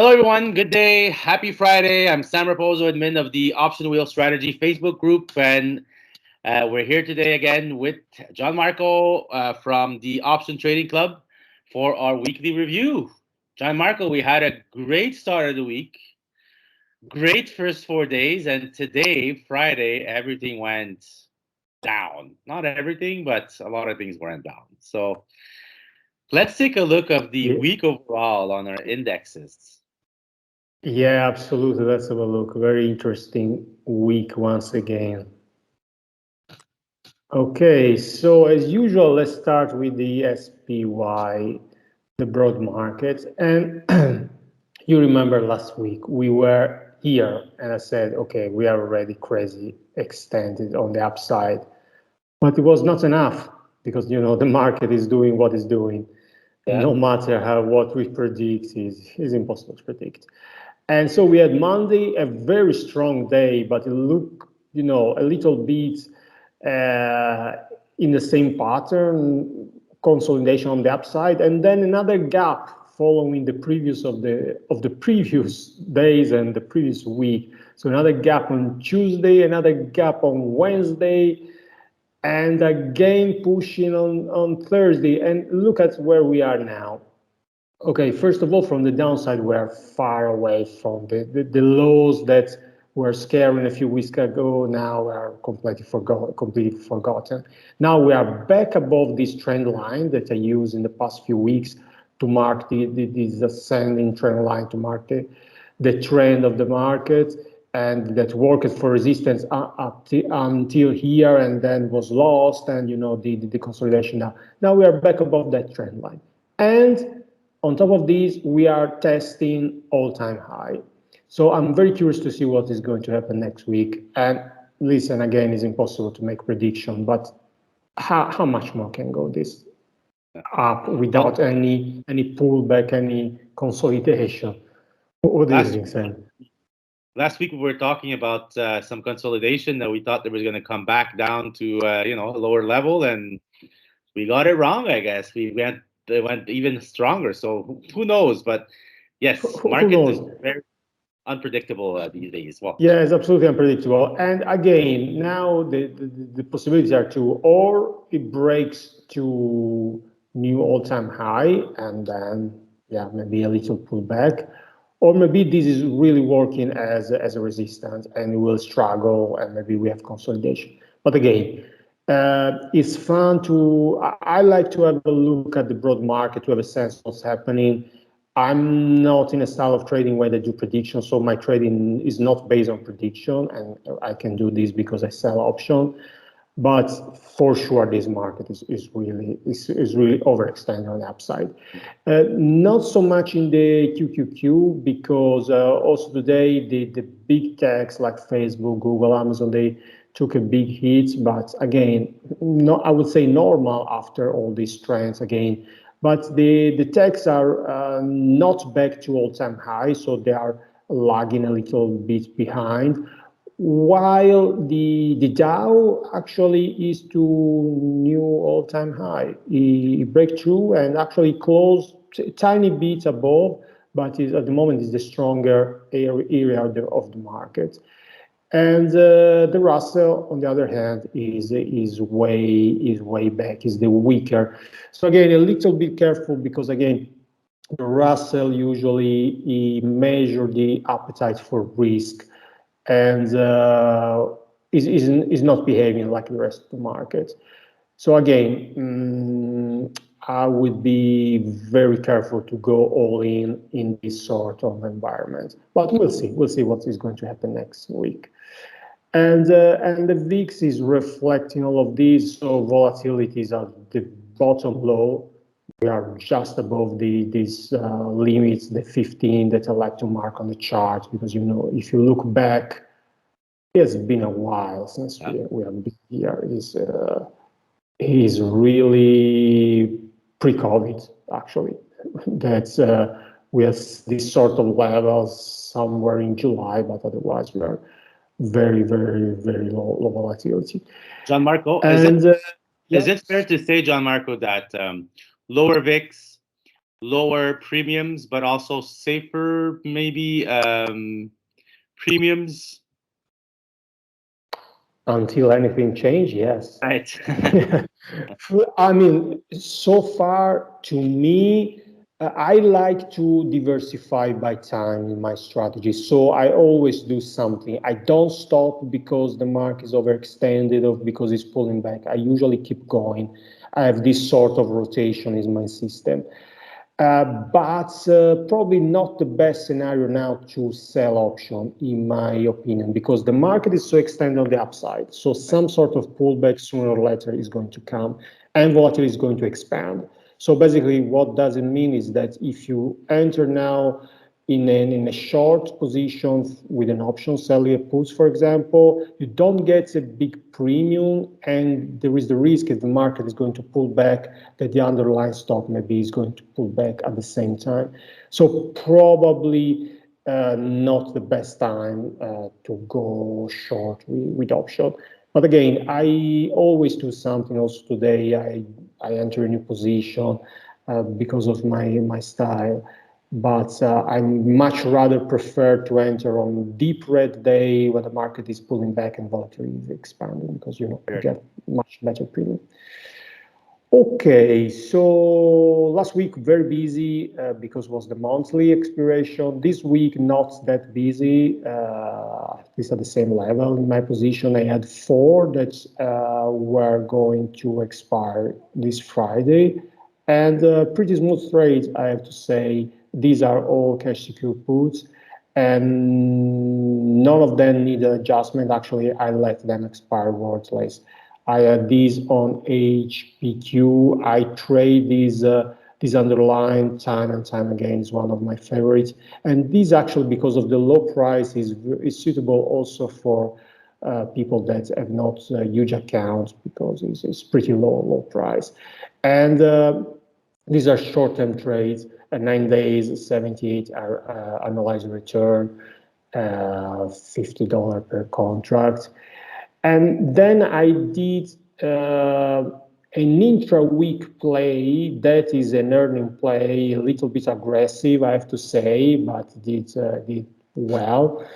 Hello, everyone. Good day. Happy Friday. I'm Sam Raposo, admin of the Option Wheel Strategy Facebook group, and we're here today again with Gianmarco from the Option Trading Club for our weekly review. Gianmarco, we had a great start of the week, great first 4 days, and today, Friday, everything went down. Not everything, but a lot of things went down. So let's take a look of the Yeah, week overall on our indexes. yeah, absolutely. Let's have a look. Very interesting week once again. Okay, so as usual, let's start with the SPY, the broad market. And you remember last week we were here and I said, okay, we are already crazy extended on the upside. But it was not enough because the market is doing what it's doing. And Yeah. no matter how what we predict is impossible to predict. And so we had Monday, a very strong day, but it looked, a little bit uh, in the same pattern, consolidation on the upside, and then another gap following the previous of the previous days and the previous week. So another gap on Tuesday, another gap on Wednesday, and again pushing on Thursday. And look at where we are now. Okay, first of all, from the downside, we're far away from the lows that were scaring a few weeks ago. Now are completely forgotten. Now we are back above this trend line that I used in the past few weeks to mark this ascending trend line to mark the trend of the market, and that worked for resistance until here and then was lost, and the consolidation now. Now we are back above that trend line. And on top of this, we are testing all-time high. So I'm very curious to see what is going to happen next week. And listen, again, it's impossible to make prediction, but how much more can go this up without Well, any pullback, any consolidation? What do you last think, Sam? last week we were talking about some consolidation that we thought that was going to come back down to a lower level, and we got it wrong. I guess they went even stronger. So who knows? But yes, Who market is knows? very unpredictable these days. Well, Yeah, it's absolutely unpredictable. And again, now the possibilities are two, or it breaks to new all-time high and then, yeah, maybe a little pullback, or maybe this is really working as a resistance and it will struggle and maybe we have consolidation. But again, it's fun I like to have a look at the broad market to have a sense of what's happening. I'm not in a style of trading where they do predictions, so my trading is not based on prediction, and I can do this because I sell option. But for sure, this market is really overextended on the upside. Not so much in the QQQ because also today the big techs like Facebook, Google, Amazon, they took a big hit. But again, no, I would say normal after all these trends again. But the techs are not back to all-time high, so they are lagging a little bit behind, while the Dow actually is to new all-time high. It break through and actually closed a tiny bit above, but is at the moment is the stronger area of the market. And the Russell, on the other hand, is way back, is the weaker. So again, a little bit careful because again, the Russell usually measure the appetite for risk and is not behaving like the rest of the market. So again, I would be very careful to go all in this sort of environment. But we'll see. We'll see what is going to happen next week. And the VIX is reflecting all of these. So volatilities are the bottom low. We are just above these limits, the 15 that I like to mark on the chart, because if you look back, it's been a while since yeah. we have been here. Is really pre-COVID, actually. That's we have this sort of levels somewhere in July, but otherwise we are very, very, very low volatility. Gianmarco, And is yeah, it fair to say, Gianmarco, that lower VIX lower premiums, but also safer, maybe premiums. Until anything change, yes. Right. I mean, so far to me, I like to diversify by time in my strategy. So I always do something. I don't stop because the market is overextended or because it's pulling back. I usually keep going. I have this sort of rotation in my system. But probably not the best scenario now to sell option, in my opinion, because the market is so extended on the upside. So some sort of pullback sooner or later is going to come, and volatility is going to expand. So basically, what does it mean is that if you enter now in a short position with an option selling a puts, for example, you don't get a big premium, and there is the risk if the market is going to pull back that the underlying stock maybe is going to pull back at the same time. So probably not the best time to go short with option. But again, I always do something. Also today, I enter a new position because of my style. But I much rather prefer to enter on deep red day when the market is pulling back and volatility is expanding because you Sure. get much better premium. Okay, so last week very busy because was the monthly expiration. This week not that busy, at least at the same level. In my position, I had four that were going to expire this Friday, and pretty smooth trades, I have to say. These are all cash secure puts, and none of them need an adjustment. Actually, I let them expire worthless. I had these on HPQ. I trade these underlying time and time again. Is one of my favorites. And these actually, because of the low price, is suitable also for people that have not huge accounts because it's pretty low price. And these are short-term trades, 9 days, 78 are analyzed return, $50 per contract. And then I did an intra-week play that is an earning play, a little bit aggressive, I have to say, but did well.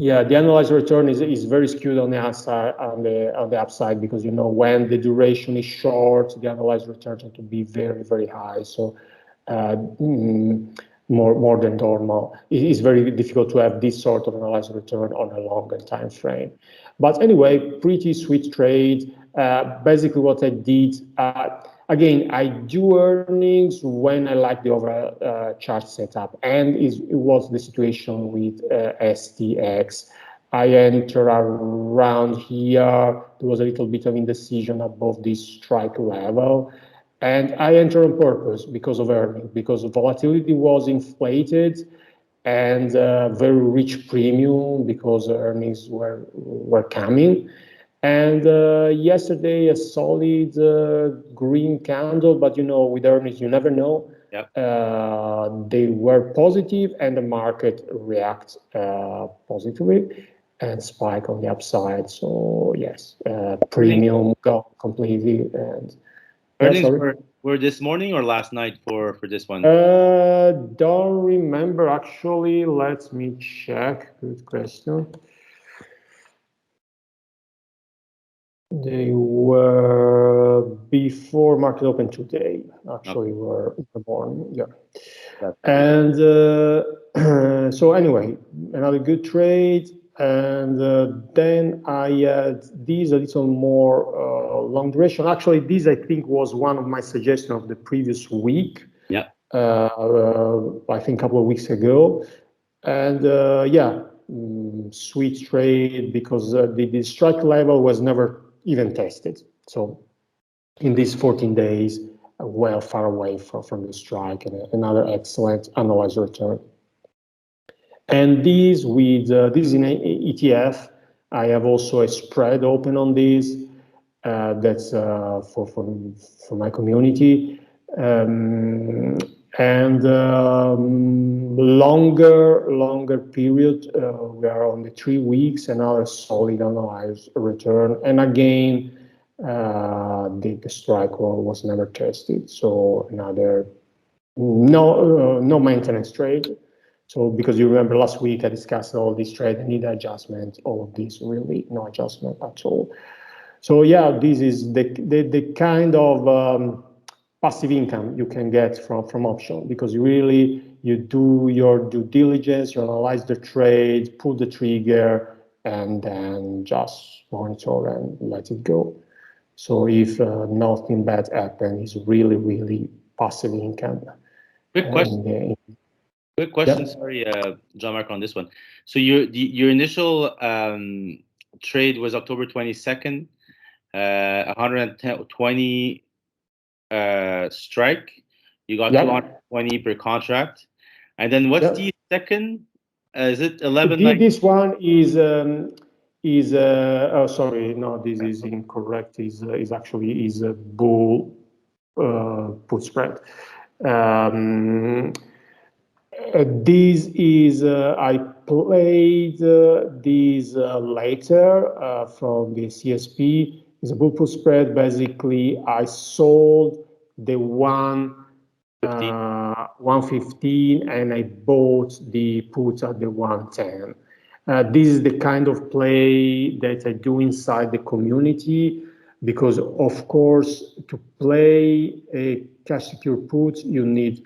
Yeah, the annualized return is very skewed on the upside on the upside because you know when the duration is short, the annualized returns tend to be very high. So uh, mm, more than normal. It is very difficult to have this sort of annualized return on a longer time frame. But anyway, pretty sweet trade. Basically, what I did. Again, I do earnings when I like the overall chart setup, and it was the situation with STX. I enter around here. There was a little bit of indecision above this strike level, and I enter on purpose because of earnings, because volatility was inflated and very rich premium because earnings were coming. And yesterday, a solid green candle, but you know, with earnings, you never know. Yep. They were positive, and the market reacts positively and spike on the upside. So yes, Earnings, premium go completely. And yeah, earnings sorry. were this morning or last night for this one? Don't remember actually. Let me check. Good question. They were before market open today. Okay, Actually, were born. Yeah. that's good. And so anyway, another good trade. And then I had these a little more long duration. Actually, this I think was one of my suggestions of the previous week. Yeah. I think a couple of weeks ago. And yeah, sweet trade because the strike level was never even tested. So in these 14 days, well far away from the strike, and another excellent analyzed return. And these with this in ETF, I have also a spread open on this. That's for my community. And longer period. We are on the 3 weeks, another solid analyzed return. And again, The strike was never tested. So another no maintenance trade. So because you remember last week I discussed all these trade need adjustment, all of this really no adjustment at all. So yeah, this is the kind of passive income you can get from option because you do your due diligence, you analyze the trade, pull the trigger, and then just monitor and let it go. So if nothing bad happens, it's really passive income. Quick question. Quick question. Yeah. Sorry, Gianmarco, on this one. So your initial trade was October 22nd, 120 strike. You got Yeah. 220 per contract. And then what's Yeah. the second? Is it 11? This one is oh sorry, no, this is incorrect. Is actually is a bull put spread. Um, this is I played this later from the CSP. Is a bull put spread. Basically, I sold the 115 and I bought the put at the 110. This is the kind of play that I do inside the community because, of course, to play a cash secure put, you need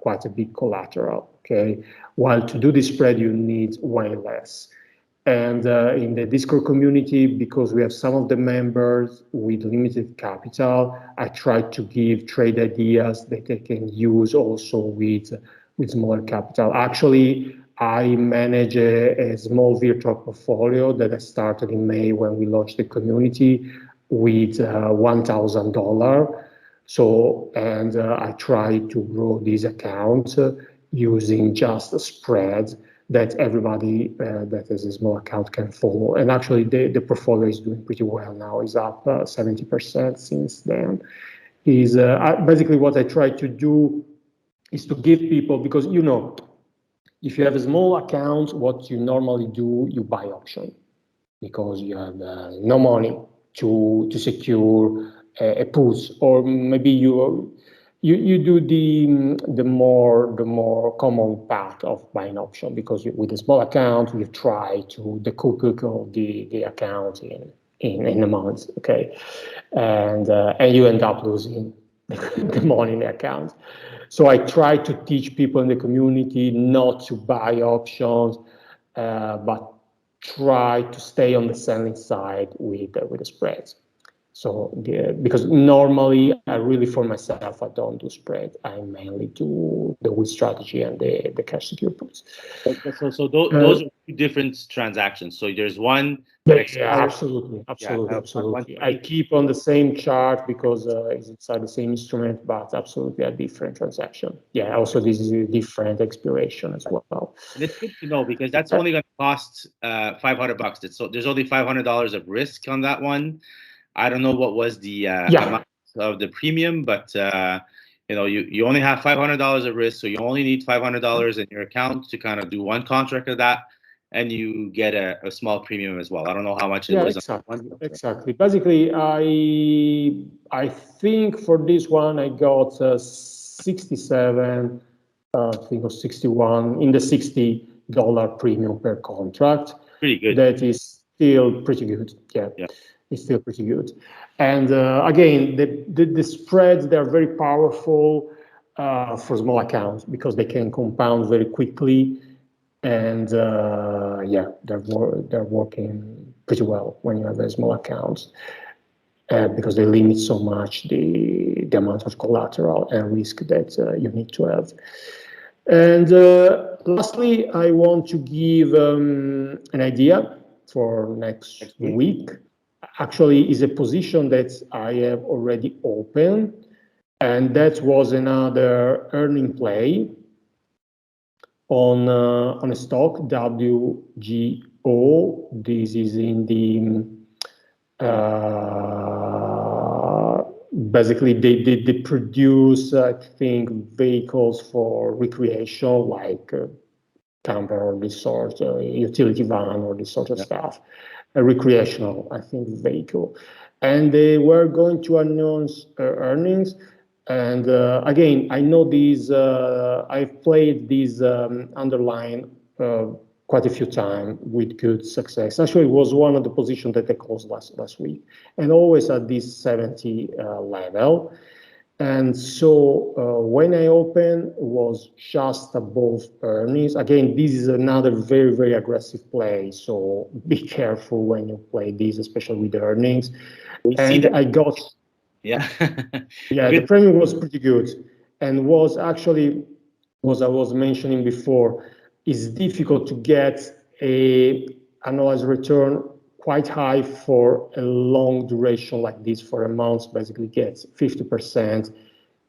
quite a big collateral. Okay, while to do the spread, you need way less. And in the Discord community, because we have some of the members with limited capital, I try to give trade ideas that they can use also with smaller capital. Actually, I manage a small virtual portfolio that I started in May when we launched the community with $1,000. So, and I try to grow this account using just a spread that everybody that has a small account can follow. And actually, the portfolio is doing pretty well now. It's up 70% since then. Is basically what I try to do is to give people, because if you have a small account, what you normally do, you buy option because you have no money to secure a put, or maybe you do the more common path of buying option because with a small account you try to decouple the account in a month, okay, and you end up losing the money in the account. So I try to teach people in the community not to buy options, but try to stay on the selling side with the spreads. So because normally I really for myself I don't do spread. I mainly do the wheat strategy and the cash secure puts. So those are two different transactions. So there's one that expires. Absolutely. I keep on the same chart because it's inside the same instrument, but absolutely a different transaction. Yeah. Also, this is a different expiration as well. And it's good to know because that's only going to cost $500. So there's only $500 of risk on that one. I don't know what was the amount of the premium, but you only have $500 of risk, so you only need $500 in your account to kind of do one contract of that, and you get a small premium as well. I don't know how much it was. Exactly. Basically, I think for this one I got 67, I think or 61 in the $60 premium per contract. Pretty good. That is still pretty good. Yeah. It's still pretty good. And again, the spreads, they're very powerful for small accounts because they can compound very quickly. And they're working pretty well when you have a small accounts because they limit so much the amount of collateral and risk that you need to have. And lastly, I want to give an idea for next week. Actually, is a position that I have already opened, and that was another earning play on a stock WGO. This is in the basically they produce I think vehicles for recreation like camper or this sort, utility van or this sort of stuff, a recreational I think vehicle. and they were going to announce earnings. And again, I know these. I've played these underlying quite a few times with good success. Actually, it was one of the positions that I closed last week, and always at this 70 level. And so when I opened, it was just above earnings. Again, this is another very, very aggressive play. So be careful when you play this, especially with earnings. We see And that. I got, Yeah. yeah, the Good. premium was pretty good, and was actually, as I was mentioning before, it's difficult to get a annualized return quite high for a long duration like this. For a month, basically gets 50%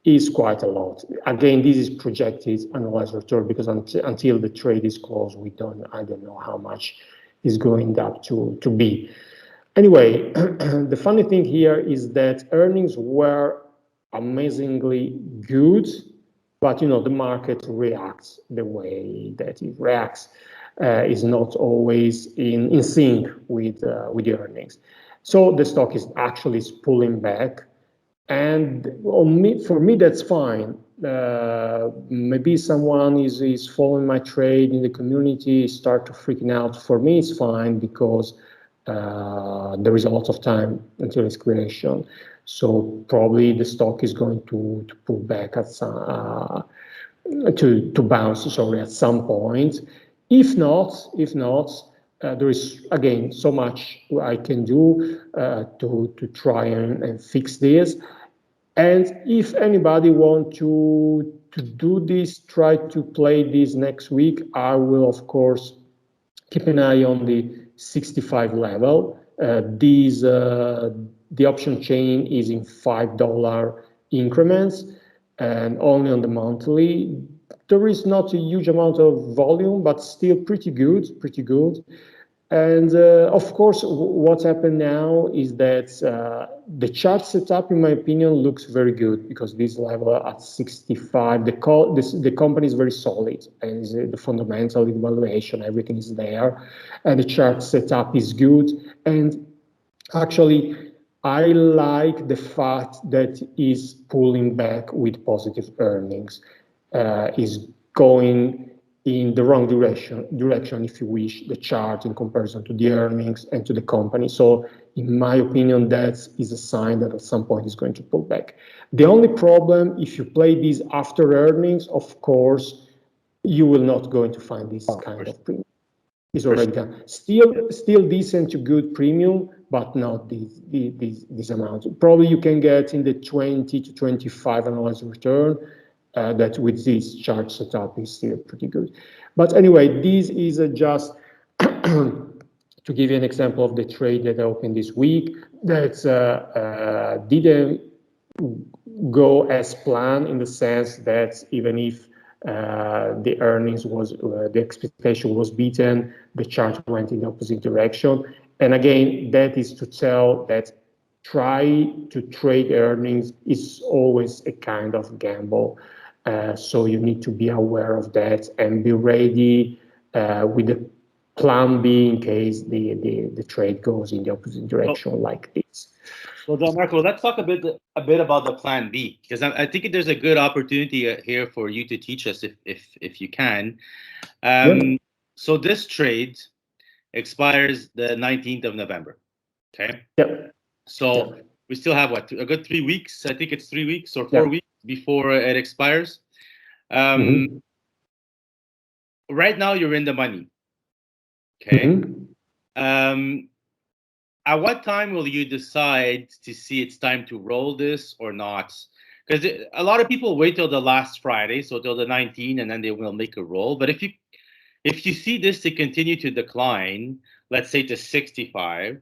is quite a lot. Again, this is projected annualized return because until the trade is closed, I don't know how much is going up to be. Anyway, the funny thing here is that earnings were amazingly good, but the market reacts the way that it reacts. Is not always in sync with the earnings. So the stock is actually pulling back, and for me that's fine. Maybe someone is following my trade in the community, start to freaking out. For me it's fine because there is a lot of time until its creation, so probably the stock is going to pull back at some to bounce, sorry, at some point. If not, there is again so much I can do to try and fix this. And if anybody want to do this, try to play this next week, I will of course keep an eye on the 65 level. The option chain is in $5 increments and only on the monthly. There is not a huge amount of volume, but still pretty good, pretty good. And of course, what's happened now is that the chart setup, in my opinion, looks very good because this level at 65, the company is very solid, and the fundamental evaluation, everything is there, and the chart setup is good. And actually, I like the fact that is pulling back with positive earnings, is going in the wrong direction, if you wish, the chart in comparison to the earnings and to the company. So in my opinion, that is a sign that at some point it's going to pull back. The only problem, if you play these after earnings, of course, you will not going to find this kind of premium. It's already done. Still decent to good premium, but not this amount. Probably you can get in the 20 to 25 annualized return. That with this chart setup is still pretty good. But anyway, this is just to give you an example of the trade that I opened this week that didn't go as planned, in the sense that even if the earnings was the expectation was beaten, the chart went in the opposite direction. And again, that is to tell that try to trade earnings is always a kind of gamble. So you need to be aware of that and be ready with a plan B in case the trade goes in the opposite direction like this. So, Gianmarco, let's talk a bit about the plan B, because I think there's a good opportunity here for you to teach us if you can. Yeah. So this trade expires the 19th of November. Okay. Yep. So Yep. we still have a good 3 weeks. I think it's 3 weeks or Yeah. 4 weeks before it expires. Mm-hmm. Right now you're in the money. Okay. Mm-hmm. Um, at what time will you decide to see it's time to roll this or not? Because a lot of people wait till the last Friday, so till the 19th, and then they will make a roll. But if you see this to continue to decline, let's say to 65,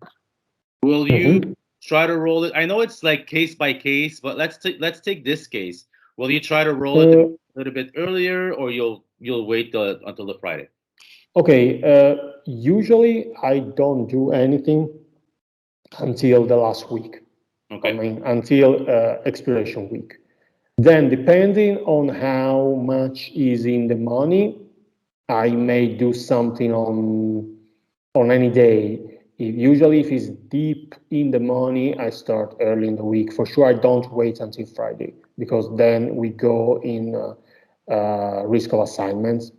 will you Mm-hmm. try to roll it? I know it's like case by case, but let's take this case. Will you try to roll it a Uh, little bit earlier, or you'll wait until the Friday? okay. Usually I don't do anything until the last week. I Okay. mean, until expiration week. Then, depending on how much is in the money, I may do something on any day. Usually, if it's deep in the money, I start early in the week. For sure, I don't wait until Friday because then we go in risk of assignments.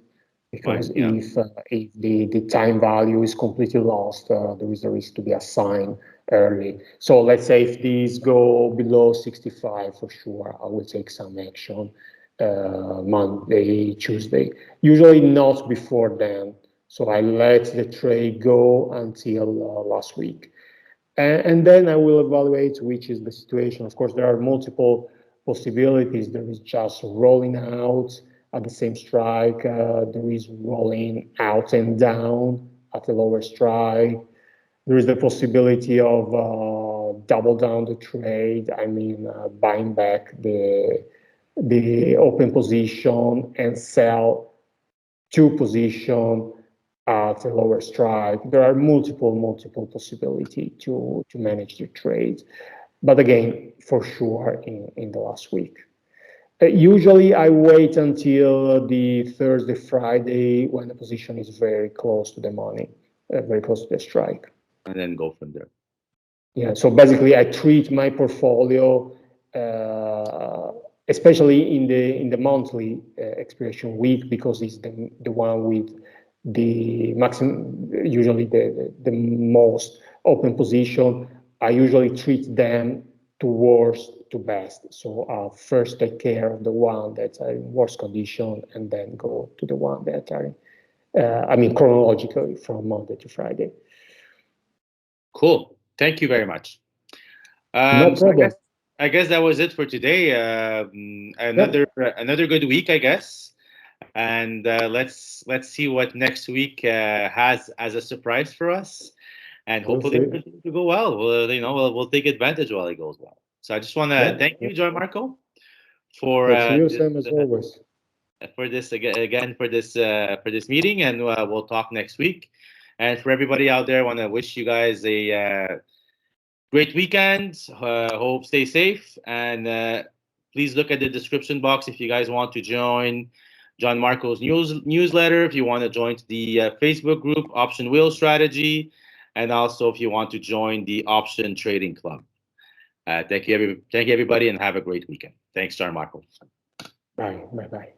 Because Fine. Yeah. if the time value is completely lost, there is a risk to be assigned early. So let's say if these go below 65, for sure, I will take some action Monday, Tuesday. Usually not before then. So I let the trade go until last week. And then I will evaluate which is the situation. Of course, there are multiple possibilities. There is just rolling out at the same strike. There is rolling out and down at the lower strike. There is the possibility of double down the trade. I mean, buying back the open position and sell two position at a lower strike. There are multiple possibility to manage the trade. But again, for sure, in the last week. Usually, I wait until the Thursday, Friday when the position is very close to the money, very close to the strike. And then go from there. Yeah, so basically, I treat my portfolio, especially in the monthly expiration week, because it's the one with the maximum, usually the most open position. I usually treat them to worst to best. So I'll first take care of the one that are in worst condition, and then go to the one that are, I mean, chronologically from Monday to Friday. Cool. Thank you very much. No So problem. I guess that was it for today. Yeah, Another good week, I guess. And let's see what next week has as a surprise for us. And we'll hopefully see. everything will go well. We'll take advantage while it goes well. So I just want to Yeah, thank you, Gianmarco, for thanks to you, this Sam, as always. for this meeting, and we'll talk next week. And for everybody out there, I want to wish you guys a great weekend. Hope stay safe, and please look at the description box if you guys want to join Gianmarco's newsletter. If you want to join the Facebook group Option Wheel Strategy, and also if you want to join the Option Trading Club. Thank you, everybody, and have a great weekend. Thanks, Gianmarco. Bye. Bye. Bye.